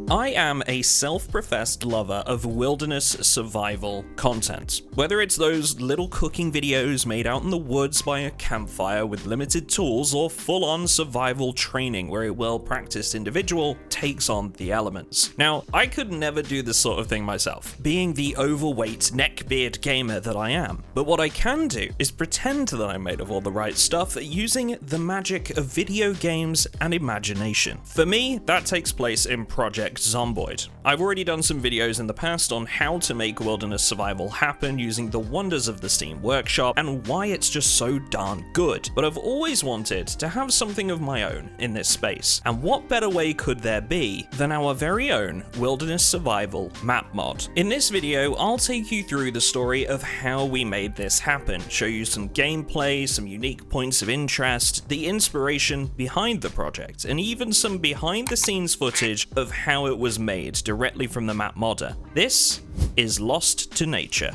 I am a self-professed lover of wilderness survival content. Whether it's those little cooking videos made out in the woods by a campfire with limited tools, or full-on survival training where a well-practiced individual takes on the elements. Now, I could never do this sort of thing myself, being the overweight neckbeard gamer that I am. But what I can do is pretend that I'm made of all the right stuff using the magic of video games and imagination. For me, that takes place in Project Zomboid. I've already done some videos in the past on how to make wilderness survival happen using the wonders of the Steam Workshop and why it's just so darn good. But I've always wanted to have something of my own in this space. And what better way could there be than our very own wilderness survival map mod? In this video, I'll take you through the story of how we made this happen, show you some gameplay, some unique points of interest, the inspiration behind the project, and even some behind the scenes footage of how it was made directly from the map modder. This is Lost to Nature.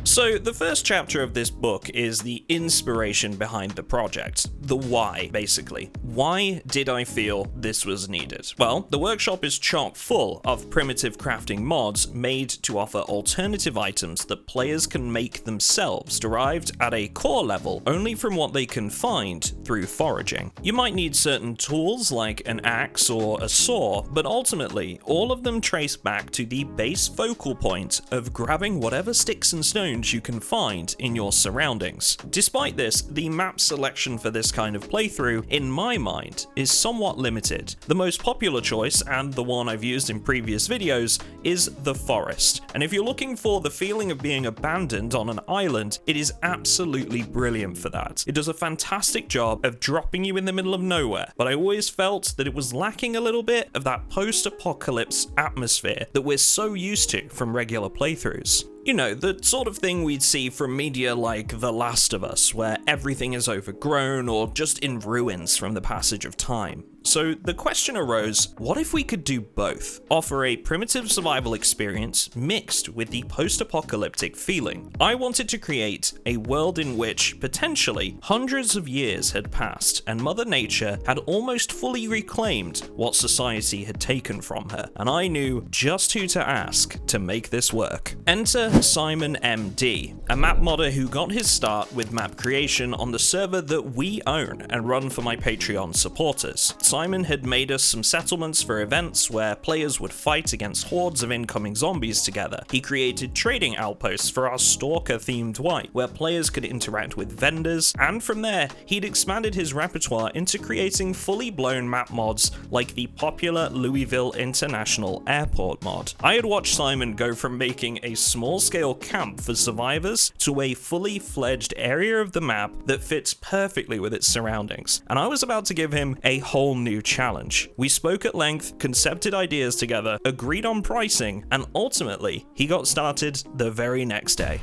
So the first chapter of this book is the inspiration behind the project, the why, basically. Why did I feel this was needed? Well, the workshop is chock full of primitive crafting mods made to offer alternative items that players can make themselves, derived at a core level only from what they can find through foraging. You might need certain tools like an axe or a saw, but ultimately all of them trace back to the base focal point of grabbing whatever sticks and stones you can find in your surroundings. Despite this, the map selection for this kind of playthrough, in my mind, is somewhat limited. The most popular choice, and the one I've used in previous videos, is the forest. And if you're looking for the feeling of being abandoned on an island, it is absolutely brilliant for that. It does a fantastic job of dropping you in the middle of nowhere, but I always felt that it was lacking a little bit of that post-apocalypse atmosphere that we're so used to from regular playthroughs. You know, the sort of thing we'd see from media like The Last of Us, where everything is overgrown or just in ruins from the passage of time. So the question arose, what if we could do both? Offer a primitive survival experience mixed with the post-apocalyptic feeling. I wanted to create a world in which, potentially, hundreds of years had passed and Mother Nature had almost fully reclaimed what society had taken from her, and I knew just who to ask to make this work. Enter Simon MD, a map modder who got his start with map creation on the server that we own and run for my Patreon supporters. Simon had made us some settlements for events where players would fight against hordes of incoming zombies together. He created trading outposts for our stalker-themed wipe, where players could interact with vendors, and from there, he'd expanded his repertoire into creating fully blown map mods like the popular Louisville International Airport mod. I had watched Simon go from making a small-scale camp for survivors to a fully fledged area of the map that fits perfectly with its surroundings, and I was about to give him a whole new challenge. We spoke at length, concepted ideas together, agreed on pricing, and ultimately, he got started the very next day.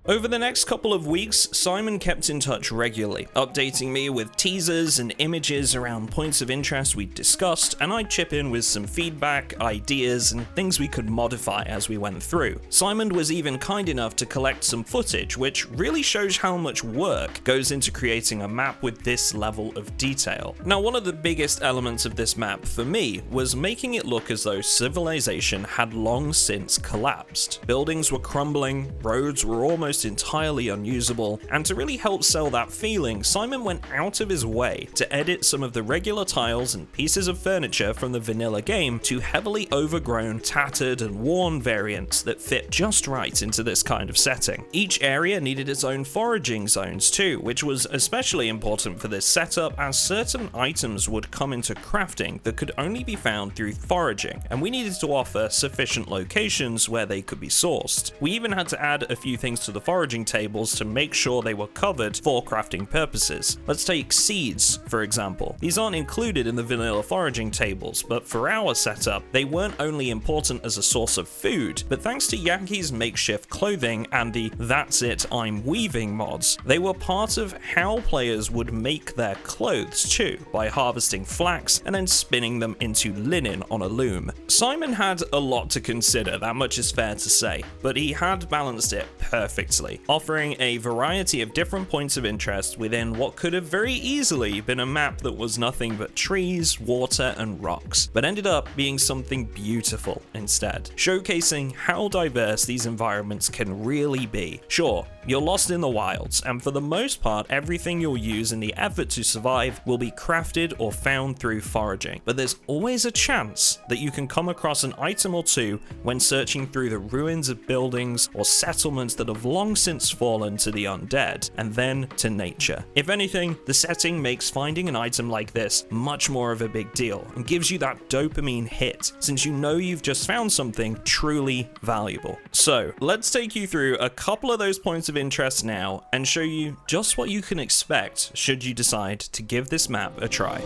Over the next couple of weeks, Simon kept in touch regularly, updating me with teasers and images around points of interest we'd discussed, and I'd chip in with some feedback, ideas, and things we could modify as we went through. Simon was even kind enough to collect some footage, which really shows how much work goes into creating a map with this level of detail. Now, one of the biggest elements of this map for me was making it look as though civilization had long since collapsed. Buildings were crumbling, roads were almost entirely unusable, and to really help sell that feeling, Simon went out of his way to edit some of the regular tiles and pieces of furniture from the vanilla game to heavily overgrown, tattered, and worn variants that fit just right into this kind of setting. Each area needed its own foraging zones too, which was especially important for this setup as certain items would come into crafting that could only be found through foraging, and we needed to offer sufficient locations where they could be sourced. We even had to add a few things to the foraging tables to make sure they were covered for crafting purposes. Let's take seeds, for example. These aren't included in the vanilla foraging tables, but for our setup, they weren't only important as a source of food, but thanks to Yankee's makeshift clothing and the That's It, I'm Weaving mods, they were part of how players would make their clothes too, by harvesting flax and then spinning them into linen on a loom. Simon had a lot to consider, that much is fair to say, but he had balanced it perfectly nicely, offering a variety of different points of interest within what could have very easily been a map that was nothing but trees, water, and rocks, but ended up being something beautiful instead, showcasing how diverse these environments can really be. Sure, you're lost in the wilds, and for the most part, everything you'll use in the effort to survive will be crafted or found through foraging, but there's always a chance that you can come across an item or two when searching through the ruins of buildings or settlements that have long since fallen to the undead, and then to nature. If anything, the setting makes finding an item like this much more of a big deal, and gives you that dopamine hit, since you know you've just found something truly valuable. So, let's take you through a couple of those points of interest now, and show you just what you can expect should you decide to give this map a try.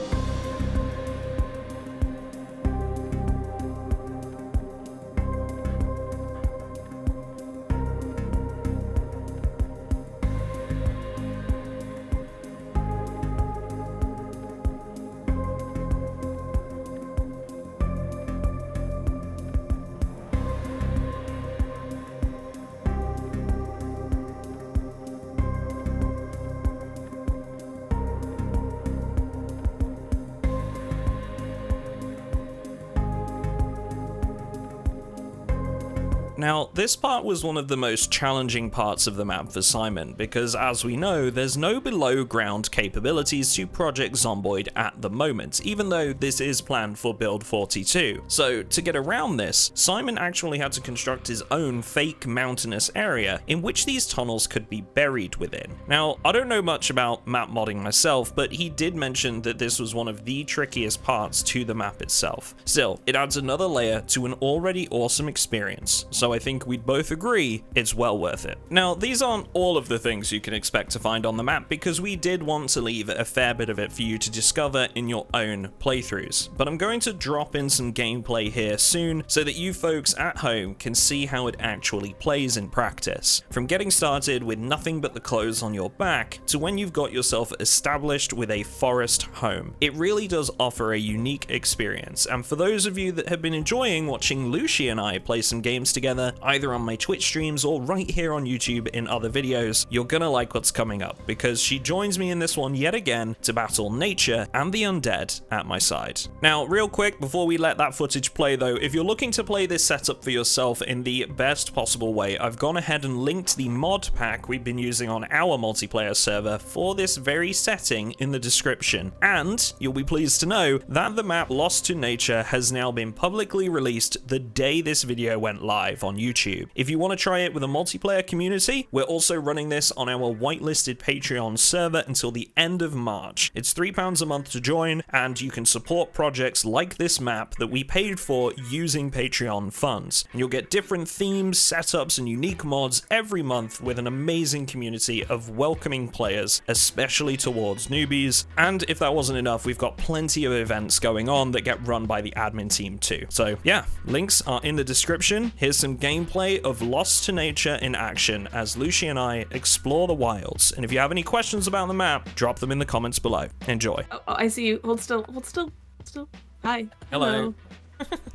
Now, this part was one of the most challenging parts of the map for Simon, because as we know, there's no below ground capabilities to Project Zomboid at the moment, even though this is planned for build 42. So to get around this, Simon actually had to construct his own fake mountainous area in which these tunnels could be buried within. Now, I don't know much about map modding myself, but he did mention that this was one of the trickiest parts to the map itself. Still, it adds another layer to an already awesome experience, so I think we'd both agree it's well worth it. Now, these aren't all of the things you can expect to find on the map, because we did want to leave a fair bit of it for you to discover in your own playthroughs, but I'm going to drop in some gameplay here soon so that you folks at home can see how it actually plays in practice, from getting started with nothing but the clothes on your back to when you've got yourself established with a forest home. It really does offer a unique experience, and for those of you that have been enjoying watching Lucy and I play some games together, either on my Twitch streams or right here on YouTube in other videos, you're gonna like what's coming up, because she joins me in this one yet again to battle nature and the undead at my side. Now, real quick, before we let that footage play though, if you're looking to play this setup for yourself in the best possible way, I've gone ahead and linked the mod pack we've been using on our multiplayer server for this very setting in the description, and you'll be pleased to know that the map Lost to Nature has now been publicly released the day this video went live on YouTube. If you want to try it with a multiplayer community, we're also running this on our whitelisted Patreon server until the end of March. It's £3 a month to join, and you can support projects like this map that we paid for using Patreon funds. And you'll get different themes, setups, and unique mods every month with an amazing community of welcoming players, especially towards newbies. And if that wasn't enough, we've got plenty of events going on that get run by the admin team too. So yeah, links are in the description. Here's some gameplay of Lost to Nature in action as Lucy and I explore the wilds. And if you have any questions about the map, drop them in the comments below. Enjoy. Oh, I see you. Hold still. Hold still. Hold still. Hi. Hello.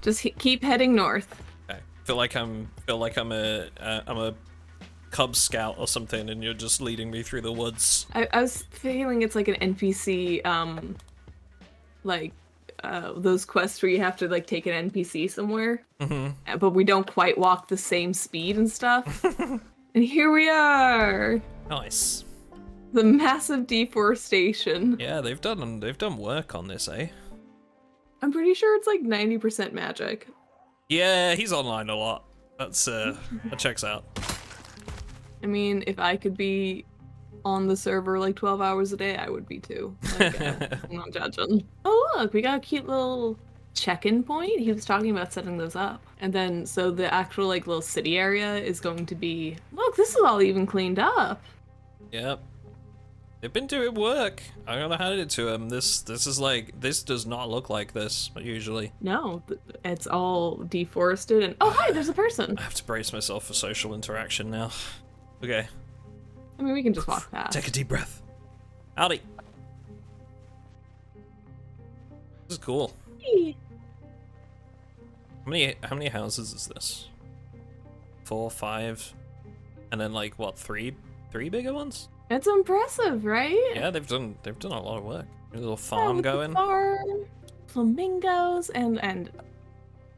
Just keep heading north. Okay. Feel like I'm a Cub Scout or something, and you're just leading me through the woods. I was feeling it's like an NPC, those quests where you have to like take an NPC somewhere, but we don't quite walk the same speed and stuff. And here we are. Nice. The massive deforestation. Yeah, they've done work on this, eh? I'm pretty sure it's like 90% magic. Yeah, he's online a lot. That's that checks out. I mean, if I could be on the server like 12 hours a day, I would be too. Like, I'm not judging. Oh look, we got a cute little check-in point. He was talking about setting those up. And then, so the actual like little city area is going to be, look, this is all even cleaned up. Yep. They've been doing work. I gotta hand it to him. This is like, this does not look like this usually. No, it's all deforested and, oh hi, there's a person. I have to brace myself for social interaction now. Okay. I mean, we can just walk past. Take a deep breath. Howdy. This is cool. Hey. How many houses is this? 4, 5? And then like what, three bigger ones? It's impressive, right? Yeah, they've done a lot of work. A little Yeah, farm with the going. farm, flamingos, and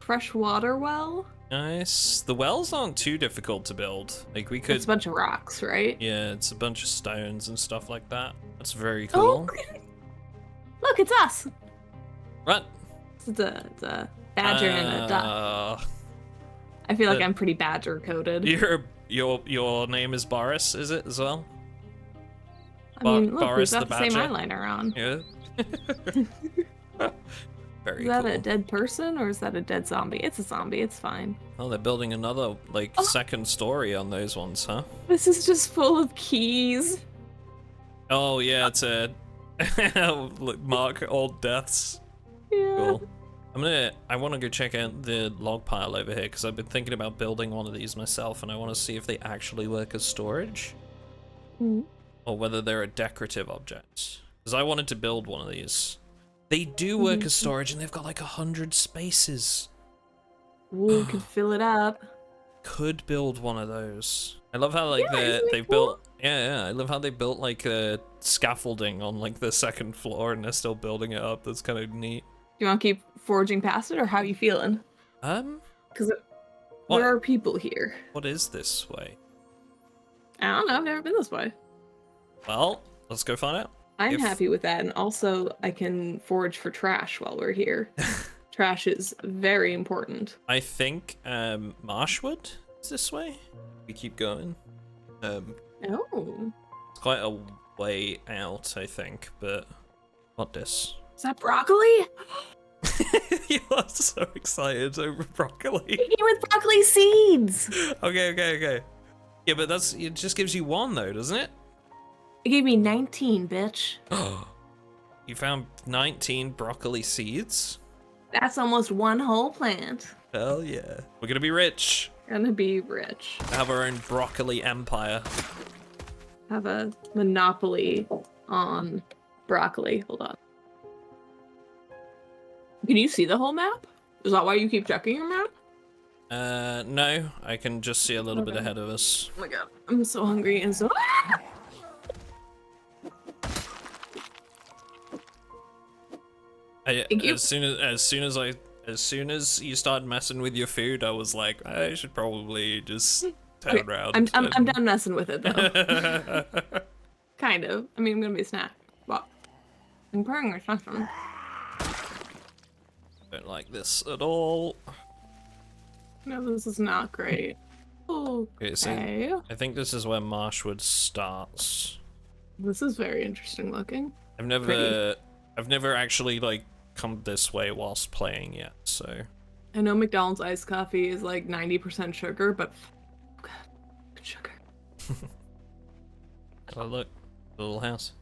fresh water well. Nice. The wells aren't too difficult to build. Like we could. It's a bunch of rocks, right? Yeah, it's a bunch of stones and stuff like that. That's very Oh, cool. look, it's us. Right. It's a badger and a duck. I feel like I'm pretty badger coded. Your name is Boris, is it as well? I mean, look, Boris we've got the the same badger? eyeliner on. Yeah. Very Is that cool. a dead person or is that a dead zombie? It's a zombie. It's fine. Oh, they're building another like second story on those ones, huh? This is just full of keys. Oh yeah, it's a mark old deaths. Yeah. Cool. I want to go check out the log pile over here because I've been thinking about building one of these myself, and I want to see if they actually work as storage, or whether they're a decorative object. Because I wanted to build one of these. They do work as storage, and they've got like 100 spaces. We could fill it up. Could build one of those. I love how like isn't they've it cool? built. Yeah, I love how they built like scaffolding on like the second floor, and they're still building it up. That's kind of neat. Do you want to keep foraging past it, or how you feeling? Because there are people here. What is this way? I don't know. I've never been this way. Well, let's go find out. I'm happy with that, and also I can forage for trash while we're here. Trash is very important. I think Marshwood is this way. We keep going. Oh. It's quite a way out, I think, but what this? Is that broccoli? You are so excited over broccoli. It came with broccoli seeds. Okay. Yeah, but it just gives you one though, doesn't it? It gave me 19, bitch. You found 19 broccoli seeds? That's almost one whole plant. Hell yeah. We're gonna be rich. Gonna be rich. Have our own broccoli empire. Have a monopoly on broccoli. Hold on. Can you see the whole map? Is that why you keep checking your map? No, I can just see a little bit ahead of us. Oh my god, I'm so hungry and so. Thank you. As soon as you started messing with your food, I was like, I should probably just turn around. I'm done messing with it though. Kind of. I mean, I'm gonna be a snack. But I'm pouring my snack on. Don't like this at all. No, this is not great. Okay. So I think this is where Marshwood starts. This is very interesting looking. I've never actually like come this way whilst playing yet, so. I know McDonald's iced coffee is like 90% sugar, but good sugar. Oh look, the little house.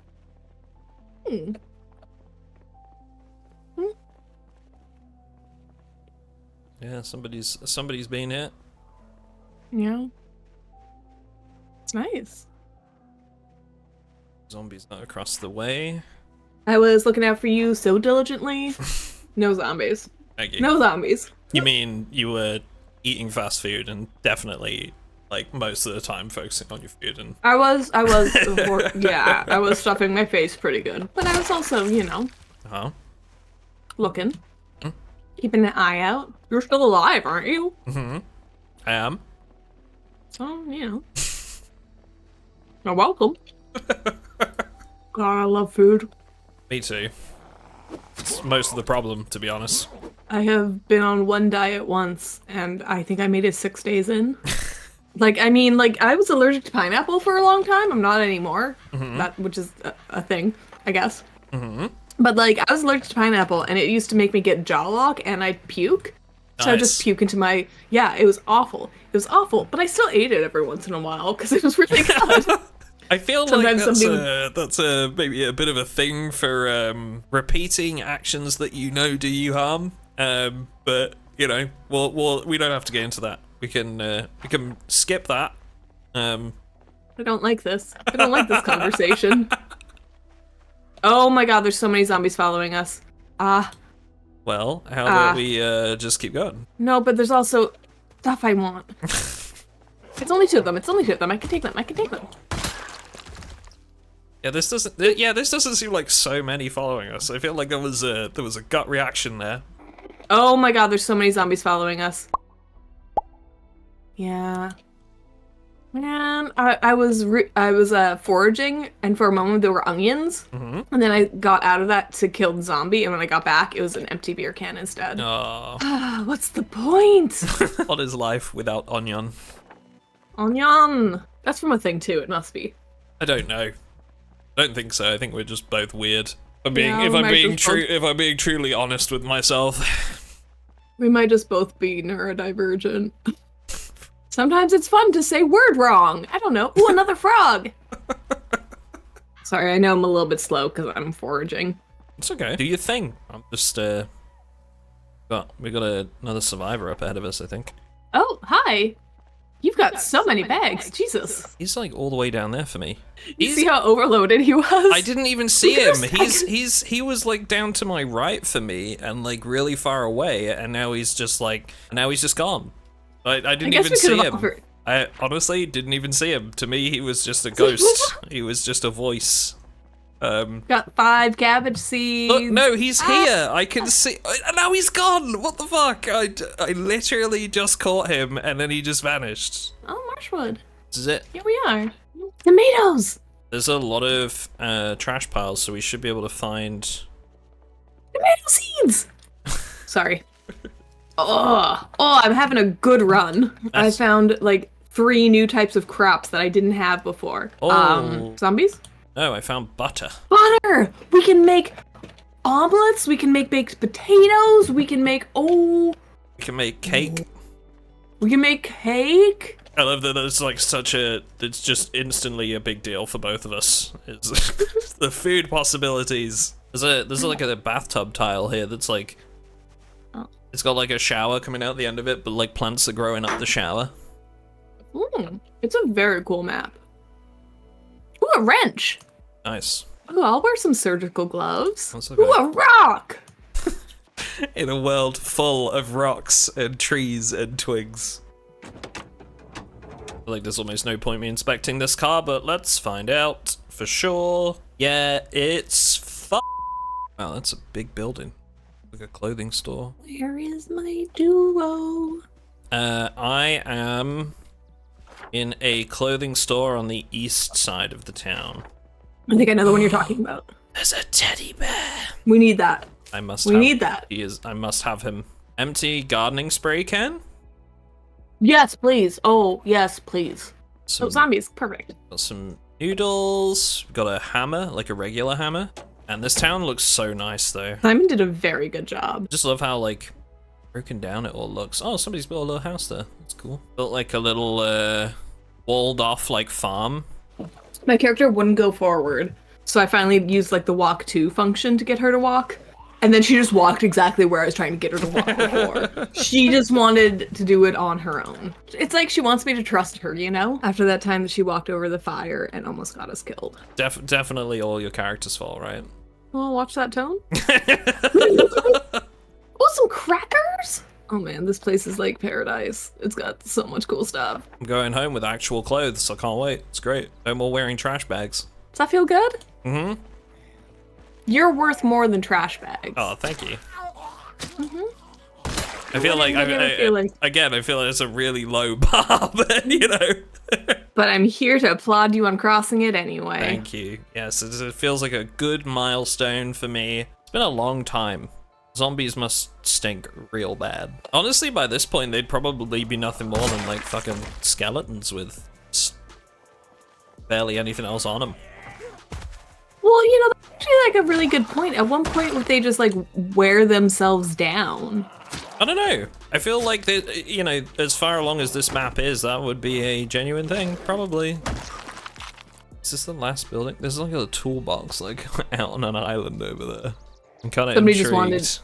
Yeah, somebody's been here. Yeah. It's nice. Zombies not across the way. I was looking out for you so diligently. No zombies. Thank you. No zombies. You mean you were eating fast food and definitely, like, most of the time focusing on your food and... I was, yeah, I was stuffing my face pretty good. But I was also, you know, looking. Keeping an eye out. You're still alive, aren't you? Mm-hmm. I am. So, you know. You're welcome. God, I love food. Me too. It's most of the problem, to be honest. I have been on one diet once, and I think I made it 6 days in. I was allergic to pineapple for a long time. I'm not anymore. Which is a thing, I guess. But, I was allergic to pineapple, and it used to make me get jaw lock, and I'd puke. So I'd just puke into my... Yeah, it was awful. It was awful, but I still ate it every once in a while, because it was really good. I feel like that's maybe a bit of a thing for repeating actions that you know do you harm. But you know, we don't have to get into that. We can skip that. I don't like this. I don't like this conversation. Oh my god, there's so many zombies following us. Well, how about we just keep going? No, but there's also stuff I want. It's only 2 of them. It's only 2 of them. I can take them. I can take them. Yeah, this doesn't seem like so many following us. I feel like there was a gut reaction there. Oh my god, there's so many zombies following us. Yeah. Man, I was foraging, and for a moment there were onions, and then I got out of that to kill the zombie, and when I got back, it was an empty beer can instead. Oh. What's the point? What is life without onion? Onion! That's from a thing too, it must be. I don't know. I don't think so. I think we're just both weird. Yeah, If I'm being truly honest with myself. We might just both be neurodivergent. Sometimes it's fun to say word wrong. I don't know. Ooh, another frog! Sorry, I know I'm a little bit slow because I'm foraging. It's okay. Do your thing. I'm just, we got another survivor up ahead of us, I think. Oh, hi! You've got so many bags, Jesus. He's like all the way down there for me. You see how overloaded he was? I didn't even see him. He was like down to my right for me and like really far away, and now he's just gone. I didn't even see him. I honestly didn't even see him. To me, he was just a ghost. He was just a voice. Got 5 cabbage seeds. Look, no, he's here. I can see. Now he's gone. What the fuck? I literally just caught him, and then he just vanished. Oh, marshwood. This is it. Here we are. Tomatoes. There's a lot of trash piles, so we should be able to find tomato seeds. Sorry. Oh, I'm having a good run. I found like 3 new types of crops that I didn't have before. Zombies? No, I found butter. Butter! We can make omelets, we can make baked potatoes, we can make, We can make cake. We can make cake? I love that it's like it's just instantly a big deal for both of us. It's the food possibilities. There's like a bathtub tile here that's like, it's got like a shower coming out the end of it, but like plants are growing up the shower. It's a very cool map. Ooh, a wrench. Nice. Ooh, I'll wear some surgical gloves. Okay. Ooh, a rock! In a world full of rocks and trees and twigs. I feel like there's almost no point me inspecting this car, but let's find out for sure. Yeah, it's Wow, that's a big building. Like a clothing store. Where is my duo? I am in a clothing store on the east side of the town. I think I know the one you're talking about. There's a teddy bear. We need that. I must have him. Empty gardening spray can? Yes, please. Oh, yes, please. Zombies. Perfect. Got some noodles. Got a hammer, like a regular hammer. And this town looks so nice, though. Simon did a very good job. Just love how, like, broken down it all looks. Oh, somebody's built a little house there. That's cool. Built, like, a little, walled off, like, farm. My character wouldn't go forward, so I finally used, like, the walk to function to get her to walk. And then she just walked exactly where I was trying to get her to walk before. She just wanted to do it on her own. It's like she wants me to trust her, you know? After that time that she walked over the fire and almost got us killed. Definitely all your character's fault, right? Well, watch that tone. Oh, some crackers? Oh man, this place is like paradise. It's got so much cool stuff. I'm going home with actual clothes. I can't wait. It's great. No more wearing trash bags. Does that feel good? Mm-hmm. You're worth more than trash bags. Oh, thank you. Mm-hmm. I feel like, I feel like it's a really low bar, but, you know. But I'm here to applaud you on crossing it anyway. Thank you. Yes, it feels like a good milestone for me. It's been a long time. Zombies must stink real bad. Honestly, by this point, they'd probably be nothing more than, like, fucking skeletons with barely anything else on them. Well, you know, that's actually, like, a really good point. At one point, would they just, like, wear themselves down? I don't know. I feel like, they, you know, as far along as this map is, that would be a genuine thing, probably. Is this the last building? There's like a toolbox, like, out on an island over there. I'm kind of intrigued.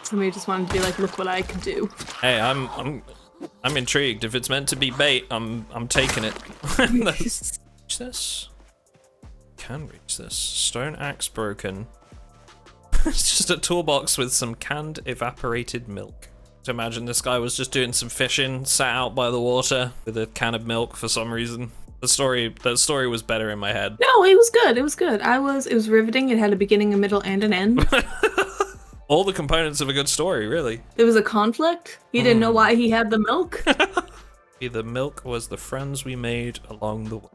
Somebody just wanted to be like, look what I can do. Hey, I'm intrigued. If it's meant to be bait, I'm taking it. Reach this? Can reach this. Stone axe broken. It's just a toolbox with some canned evaporated milk. to imagine this guy was just doing some fishing, sat out by the water with a can of milk for some reason. That story was better in my head. No, it was good. It was good. It was riveting. It had a beginning, a middle, and an end. All the components of a good story, really. There was a conflict. He didn't know why he had the milk. The milk was the friends we made along the way.